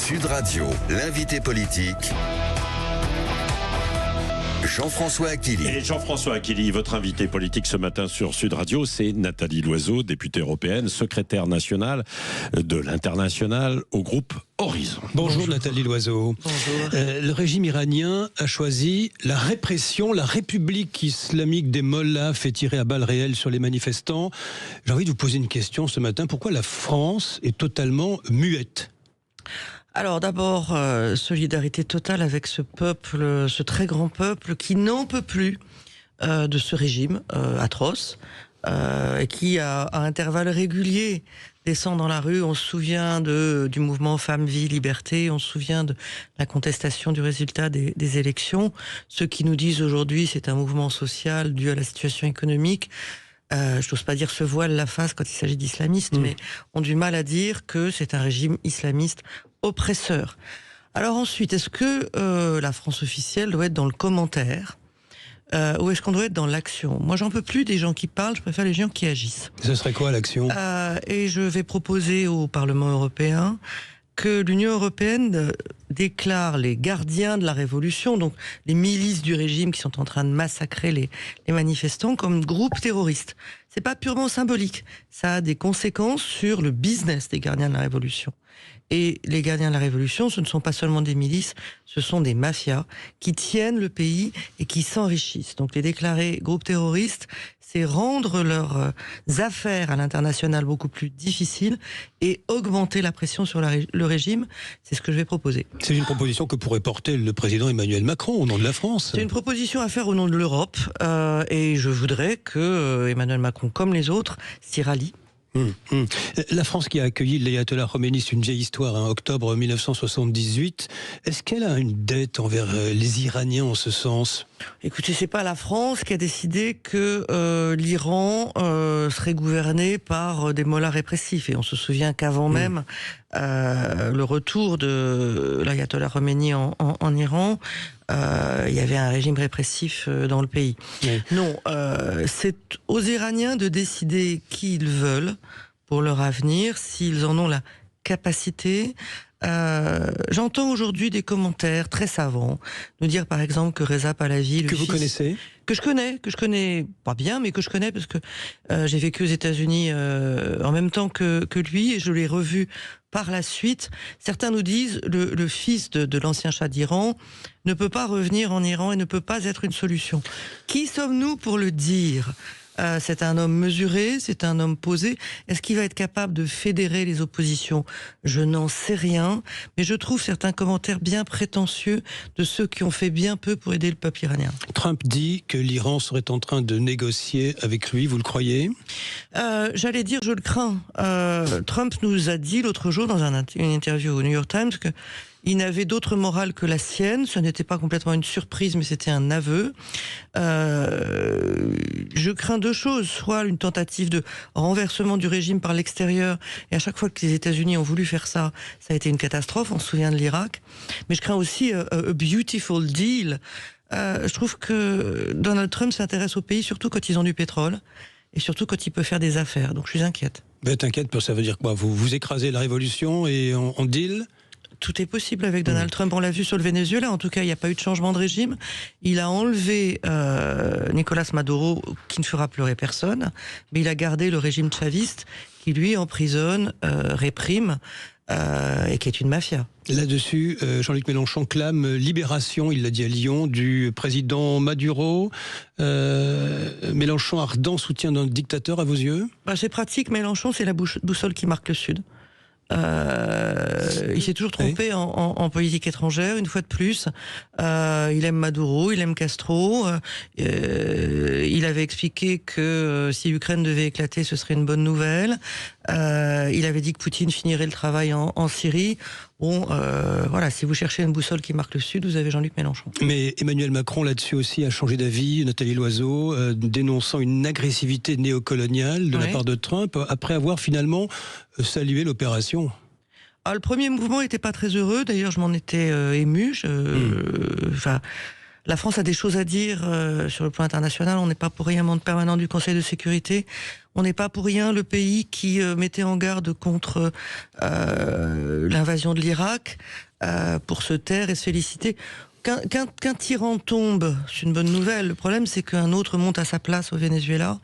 Sud Radio, l'invité politique, Jean-François Aquili. Et Jean-François Aquili, votre invité politique ce matin sur Sud Radio, c'est Nathalie Loiseau, députée européenne, secrétaire nationale de l'Internationale au groupe Horizon. Bonjour Nathalie Loiseau. Bonjour. Le régime iranien a choisi la répression, la République islamique des Mollahs fait tirer à balles réelles sur les manifestants. J'ai envie de vous poser une question ce matin. Pourquoi la France est totalement muette ? Alors d'abord, solidarité totale avec ce peuple, ce très grand peuple qui n'en peut plus de ce régime atroce et qui, à intervalles réguliers, descend dans la rue. On se souvient du mouvement Femmes, Vie, Liberté, on se souvient de la contestation du résultat des élections. Ceux qui nous disent aujourd'hui c'est un mouvement social dû à la situation économique, je n'ose pas dire se voile la face quand il s'agit d'islamistes, mais ont du mal à dire que c'est un régime islamiste oppresseur. Alors ensuite, est-ce que la France officielle doit être dans le commentaire ou est-ce qu'on doit être dans l'action ? Moi, j'en peux plus des gens qui parlent, je préfère les gens qui agissent. Ce serait quoi l'action ? Et je vais proposer au Parlement européen que l'Union européenne déclare les gardiens de la révolution, donc les milices du régime qui sont en train de massacrer les manifestants, comme groupe terroriste. C'est pas purement symbolique, ça a des conséquences sur le business des gardiens de la révolution. Et les gardiens de la révolution, ce ne sont pas seulement des milices, ce sont des mafias qui tiennent le pays et qui s'enrichissent. Donc les déclarer groupes terroristes, c'est rendre leurs affaires à l'international beaucoup plus difficiles et augmenter la pression sur le régime. C'est ce que je vais proposer. C'est une proposition que pourrait porter le président Emmanuel Macron au nom de la France. C'est une proposition à faire au nom de l'Europe et je voudrais que Emmanuel Macron, comme les autres, s'y rallie. La France qui a accueilli l'ayatollah Khomeini, c'est une vieille histoire, octobre 1978. Est-ce qu'elle a une dette envers les Iraniens en ce sens ? Écoutez, c'est pas la France qui a décidé que l'Iran serait gouverné par des mollahs répressifs. Et on se souvient qu'avant même le retour de l'ayatollah Khomeini en Iran, il y avait un régime répressif dans le pays. Oui. Non, c'est aux Iraniens de décider qui ils veulent pour leur avenir, s'ils en ont la capacité. J'entends aujourd'hui des commentaires très savants nous dire par exemple que Reza Pahlavi, que vous connaissez, que je connais pas bien, mais que je connais parce que j'ai vécu aux États-Unis en même temps que lui et je l'ai revu par la suite. Certains nous disent le fils de l'ancien Shah d'Iran ne peut pas revenir en Iran et ne peut pas être une solution. Qui sommes-nous pour le dire ? C'est un homme mesuré, c'est un homme posé. Est-ce qu'il va être capable de fédérer les oppositions ? Je n'en sais rien, mais je trouve certains commentaires bien prétentieux de ceux qui ont fait bien peu pour aider le peuple iranien. Trump dit que l'Iran serait en train de négocier avec lui, vous le croyez ? J'allais dire, je le crains. Trump nous a dit l'autre jour dans une interview au New York Times que il n'avait d'autre morale que la sienne. Ce n'était pas complètement une surprise, mais c'était un aveu. Je crains deux choses. Soit une tentative de renversement du régime par l'extérieur. Et à chaque fois que les États-Unis ont voulu faire ça, ça a été une catastrophe. On se souvient de l'Irak. Mais je crains aussi a beautiful deal. Je trouve que Donald Trump s'intéresse au pays, surtout quand ils ont du pétrole. Et surtout quand il peut faire des affaires. Donc je suis inquiète. Mais t'inquiète, ça veut dire quoi ? Vous écrasez la révolution et on deal ? Tout est possible avec Donald Trump. On l'a vu sur le Venezuela. En tout cas, il n'y a pas eu de changement de régime. Il a enlevé Nicolas Maduro, qui ne fera pleurer personne, mais il a gardé le régime chaviste, qui lui emprisonne, réprime, et qui est une mafia. Là-dessus, Jean-Luc Mélenchon clame libération, il l'a dit à Lyon, du président Maduro. Mélenchon ardent soutien d'un dictateur à vos yeux ? C'est pratique. Mélenchon, c'est la boussole qui marque le Sud. Il s'est toujours trompé en politique étrangère, une fois de plus. Il aime Maduro, il aime Castro. Il avait expliqué que si l'Ukraine devait éclater, ce serait une bonne nouvelle. Il avait dit que Poutine finirait le travail en Syrie. Bon, voilà, si vous cherchez une boussole qui marque le Sud, vous avez Jean-Luc Mélenchon. Mais Emmanuel Macron, là-dessus aussi, a changé d'avis, Nathalie Loiseau, dénonçant une agressivité néocoloniale de la part de Trump, après avoir finalement salué l'opération. Le premier mouvement n'était pas très heureux, d'ailleurs je m'en étais ému. La France a des choses à dire sur le plan international. On n'est pas pour rien membre permanent du Conseil de sécurité. On n'est pas pour rien le pays qui mettait en garde contre l'invasion de l'Irak pour se taire et se féliciter. Qu'un tyran tombe, c'est une bonne nouvelle. Le problème, c'est qu'un autre monte à sa place au Venezuela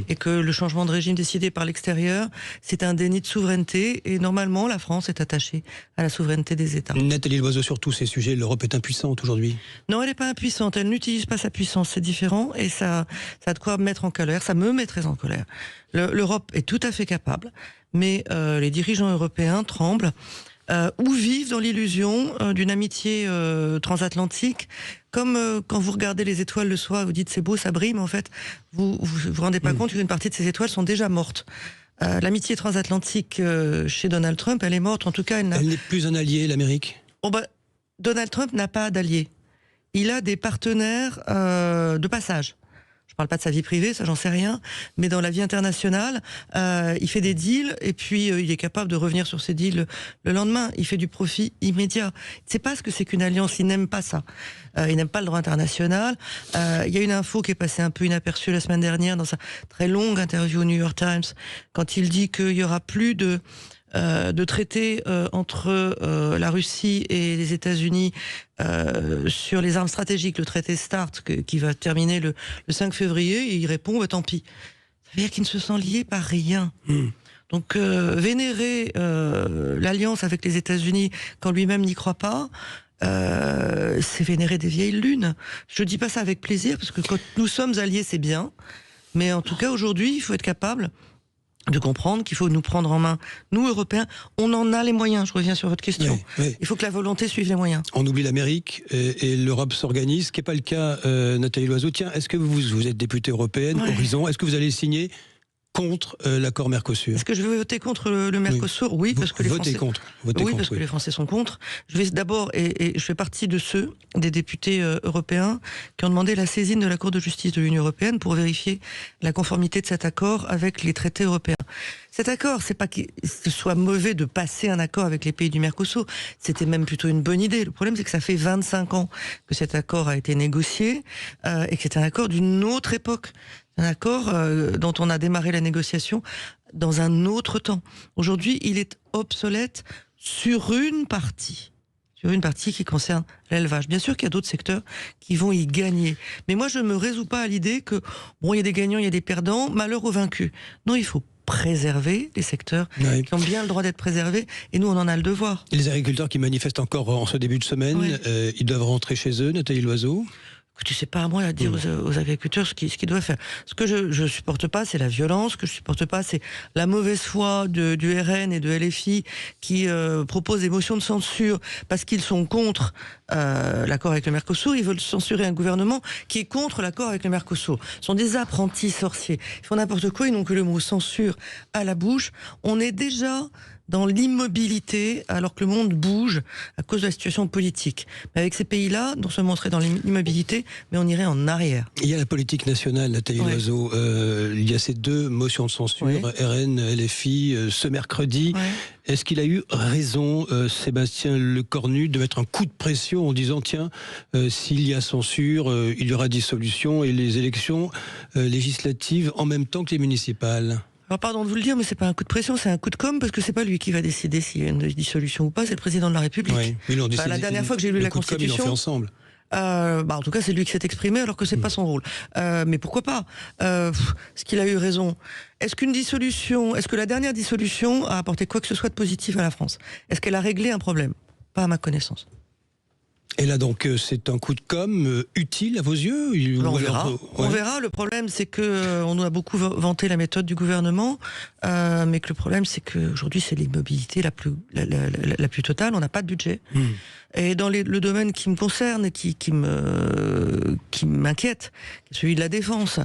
et que le changement de régime décidé par l'extérieur, c'est un déni de souveraineté. Et normalement, la France est attachée à la souveraineté des États. Nathalie Loiseau, sur tous ces sujets, l'Europe est impuissante aujourd'hui. Non, elle n'est pas impuissante. Elle n'utilise pas sa puissance. C'est différent et ça a de quoi me mettre en colère. Ça me met très en colère. L'Europe est tout à fait capable, mais les dirigeants européens tremblent. Ou vivent dans l'illusion d'une amitié transatlantique, comme quand vous regardez les étoiles le soir, vous dites c'est beau, ça brille, mais en fait, vous rendez pas compte qu'une partie de ces étoiles sont déjà mortes. L'amitié transatlantique chez Donald Trump, elle est morte, en tout cas, elle n'est plus un allié, l'Amérique. Donald Trump n'a pas d'alliés. Il a des partenaires de passage. Je parle pas de sa vie privée, ça j'en sais rien, mais dans la vie internationale, il fait des deals et puis il est capable de revenir sur ses deals le lendemain. Il fait du profit immédiat. Il ne sait pas ce que c'est qu'une alliance, il n'aime pas ça. Il n'aime pas le droit international. Il y a une info qui est passée un peu inaperçue la semaine dernière dans sa très longue interview au New York Times, quand il dit qu'il y aura plus de traité entre la Russie et les États-Unis sur les armes stratégiques, le traité START qui va terminer le 5 février, et il répond tant pis. Ça veut dire qu'il ne se sent lié par rien. Donc vénérer l'alliance avec les États-Unis quand lui-même n'y croit pas, c'est vénérer des vieilles lunes. Je dis pas ça avec plaisir, parce que quand nous sommes alliés, c'est bien. Mais en tout cas, aujourd'hui, il faut être capable de comprendre qu'il faut nous prendre en main, nous Européens, on en a les moyens, je reviens sur votre question. Oui. Il faut que la volonté suive les moyens. On oublie l'Amérique et l'Europe s'organise, ce qui n'est pas le cas, Nathalie Loiseau. Tiens, est-ce que vous êtes députée européenne, Horizon, est-ce que vous allez signer contre l'accord Mercosur? Est-ce que je vais voter contre le Mercosur? Oui, parce que les Français... que les Français sont contre. Je vais d'abord, et je fais partie de ceux, des députés européens, qui ont demandé la saisine de la Cour de justice de l'Union européenne pour vérifier la conformité de cet accord avec les traités européens. Cet accord, c'est pas qu'il soit mauvais de passer un accord avec les pays du Mercosur, c'était même plutôt une bonne idée. Le problème, c'est que ça fait 25 ans que cet accord a été négocié, et que c'est un accord d'une autre époque. Un accord dont on a démarré la négociation dans un autre temps. Aujourd'hui, il est obsolète sur une partie qui concerne l'élevage. Bien sûr qu'il y a d'autres secteurs qui vont y gagner. Mais moi, je ne me résous pas à l'idée que, il y a des gagnants, il y a des perdants, malheur aux vaincus. Non, il faut préserver les secteurs qui ont bien le droit d'être préservés, et nous, on en a le devoir. Et les agriculteurs qui manifestent encore en ce début de semaine, ils doivent rentrer chez eux, Nathalie Loiseau? Tu sais pas à moi à dire aux agriculteurs ce qu'ils doivent faire. Ce que je supporte pas, c'est la violence. Ce que je supporte pas, c'est la mauvaise foi du RN et de LFI qui proposent des motions de censure parce qu'ils sont contre l'accord avec le Mercosur. Ils veulent censurer un gouvernement qui est contre l'accord avec le Mercosur. Ce sont des apprentis sorciers. Ils font n'importe quoi, ils n'ont que le mot censure à la bouche. On est déjà dans l'immobilité, alors que le monde bouge à cause de la situation politique. Mais avec ces pays-là, non seulement on serait dans l'immobilité, mais on irait en arrière. Il y a la politique nationale, Nathalie Loiseau. Il y a ces deux motions de censure, RN, LFI, ce mercredi. Est-ce qu'il a eu raison, Sébastien Lecornu, de mettre un coup de pression en disant, tiens, s'il y a censure, il y aura dissolution et les élections législatives en même temps que les municipales? Alors pardon de vous le dire, mais c'est pas un coup de pression, c'est un coup de com', parce que c'est pas lui qui va décider s'il y a une dissolution ou pas, c'est le président de la République. La dernière fois que j'ai lu la Constitution, ils ont fait ensemble. En tout cas, c'est lui qui s'est exprimé, alors que c'est pas son rôle. Mais pourquoi pas? Est-ce qu'il a eu raison? Est-ce que la dernière dissolution a apporté quoi que ce soit de positif à la France? Est-ce qu'elle a réglé un problème? Pas à ma connaissance. Et là, donc, c'est un coup de com' utile à vos yeux? On verra. On verra. Le problème, c'est que on a beaucoup vanté la méthode du gouvernement, mais que le problème, c'est qu'aujourd'hui, c'est l'immobilité la plus totale. On n'a pas de budget. Et dans le domaine qui me concerne et qui m'inquiète, celui de la défense,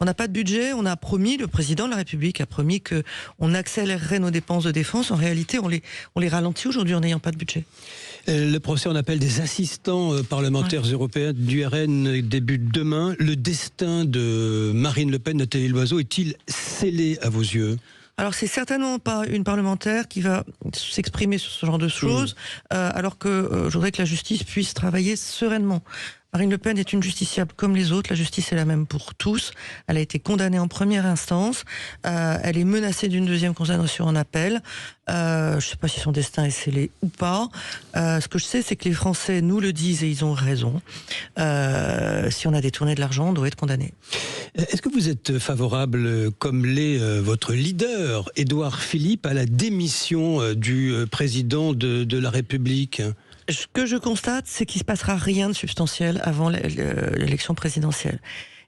on n'a pas de budget. On a promis, le président de la République a promis que on accélérerait nos dépenses de défense. En réalité, on les ralentit aujourd'hui en n'ayant pas de budget. Le procès en appel des assistants parlementaires européens du RN débute demain. Le destin de Marine Le Pen, Nathalie Loiseau, est-il scellé à vos yeux? Alors c'est certainement pas une parlementaire qui va s'exprimer sur ce genre de choses, alors que je voudrais que la justice puisse travailler sereinement. Marine Le Pen est une justiciable comme les autres. La justice est la même pour tous. Elle a été condamnée en première instance. Elle est menacée d'une deuxième condamnation en appel. Je ne sais pas si son destin est scellé ou pas. Ce que je sais, c'est que les Français nous le disent et ils ont raison. Si on a détourné de l'argent, on doit être condamné. Est-ce que vous êtes favorable, comme l'est votre leader, Édouard Philippe, à la démission du président de la République ? Ce que je constate, c'est qu'il ne se passera rien de substantiel avant l'élection présidentielle.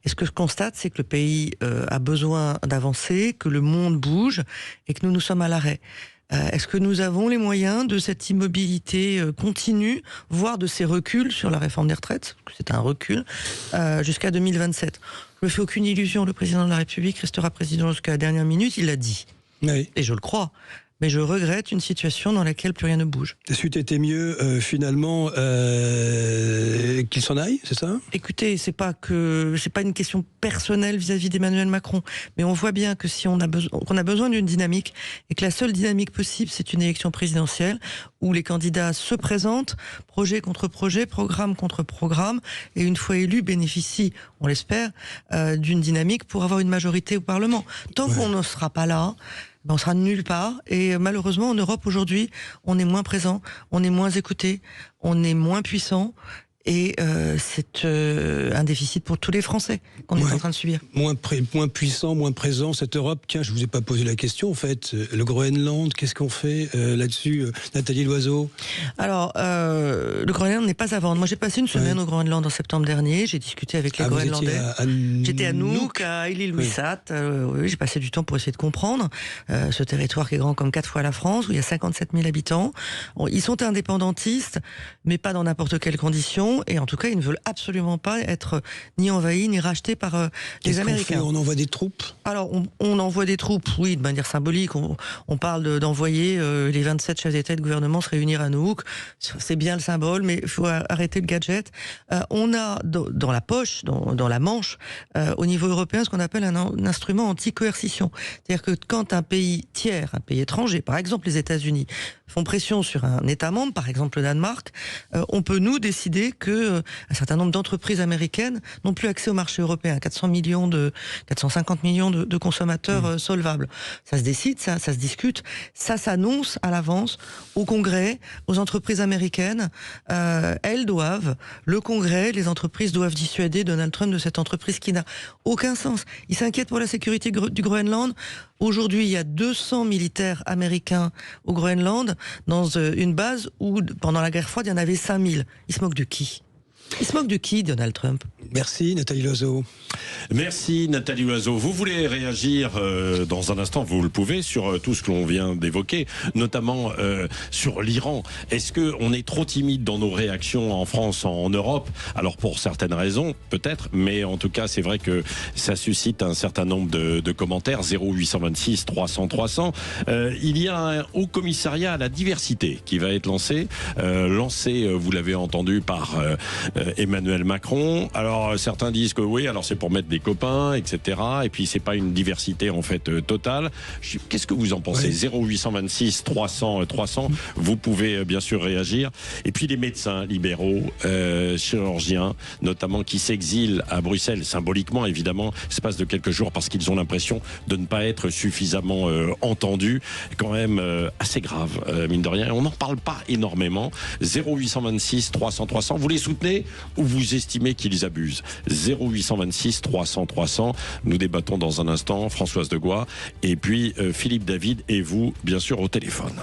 Et ce que je constate, c'est que le pays a besoin d'avancer, que le monde bouge et que nous sommes à l'arrêt. Est-ce que nous avons les moyens de cette immobilité continue, voire de ces reculs sur la réforme des retraites, c'est un recul, jusqu'à 2027 ? Je me fais aucune illusion, le président de la République restera président jusqu'à la dernière minute, il l'a dit. Oui. Et je le crois. Mais je regrette une situation dans laquelle plus rien ne bouge. C'eût été mieux, finalement, qu'il s'en aille, c'est ça ? Écoutez, c'est pas une question personnelle vis-à-vis d'Emmanuel Macron, mais on voit bien que si on a besoin d'une dynamique, et que la seule dynamique possible, c'est une élection présidentielle, où les candidats se présentent, projet contre projet, programme contre programme, et une fois élus, bénéficient, on l'espère, d'une dynamique pour avoir une majorité au Parlement. Tant qu'on ne sera pas là, on sera nulle part, et malheureusement en Europe aujourd'hui on est moins présent, on est moins écouté, on est moins puissant, et c'est un déficit pour tous les Français qu'on est en train de subir. Moins puissant, moins présent, cette Europe. Tiens, je vous ai pas posé la question en fait. Le Groenland, qu'est-ce qu'on fait là-dessus, Nathalie Loiseau ? Alors, le Groenland n'est pas à vendre. Moi j'ai passé une semaine au Groenland en septembre dernier, j'ai discuté avec les Groenlandais. J'étais à Nuuk, à Ilulissat. Oui, j'ai passé du temps pour essayer de comprendre ce territoire qui est grand comme 4 fois la France, où il y a 57 000 habitants. Bon, ils sont indépendantistes, mais pas dans n'importe quelles conditions. Et en tout cas, ils ne veulent absolument pas être ni envahis, ni rachetés par les Américains. On envoie des troupes ? Alors, on envoie des troupes, oui, de manière symbolique. On parle d'envoyer les 27 chefs d'État et de gouvernement se réunir à Nuuk. C'est bien le symbole, mais il faut arrêter le gadget. On a dans la poche, dans la manche, au niveau européen, ce qu'on appelle un instrument anti-coercition. C'est-à-dire que quand un pays tiers, un pays étranger, par exemple les États-Unis, font pression sur un État membre, par exemple le Danemark, on peut nous décider que un certain nombre d'entreprises américaines n'ont plus accès au marché européen. 450 millions de consommateurs solvables. Ça se décide, ça se discute, ça s'annonce à l'avance au Congrès, aux entreprises américaines. Le Congrès, les entreprises doivent dissuader Donald Trump de cette entreprise qui n'a aucun sens. Il s'inquiète pour la sécurité du Groenland. Aujourd'hui, il y a 200 militaires américains au Groenland, dans une base où, pendant la guerre froide, il y en avait 5000. Il se moque de qui ? Il se moque de qui, Donald Trump ? Merci, Nathalie Loiseau. Merci, Nathalie Loiseau. Vous voulez réagir dans un instant, vous le pouvez, sur tout ce que l'on vient d'évoquer, notamment sur l'Iran. Est-ce qu'on est trop timide dans nos réactions en France, en Europe ? Alors, pour certaines raisons, peut-être, mais en tout cas, c'est vrai que ça suscite un certain nombre de commentaires. 0826 300 300. Il y a un haut commissariat à la diversité qui va être lancé. Vous l'avez entendu, par Emmanuel Macron. Alors certains disent que oui, alors c'est pour mettre des copains, etc. Et puis c'est pas une diversité en fait totale. Qu'est-ce que vous en pensez ? 0826 300 300. Vous pouvez bien sûr réagir. Et puis les médecins libéraux, chirurgiens, notamment, qui s'exilent à Bruxelles, symboliquement évidemment, l'espace de quelques jours, parce qu'ils ont l'impression de ne pas être suffisamment entendus. Quand même assez grave, mine de rien. On n'en parle pas énormément. 0826 300 300. Vous les soutenez ou vous estimez qu'ils abusent ? 0826 300 300. Nous débattons dans un instant. Françoise Degois et puis Philippe David et vous, bien sûr, au téléphone.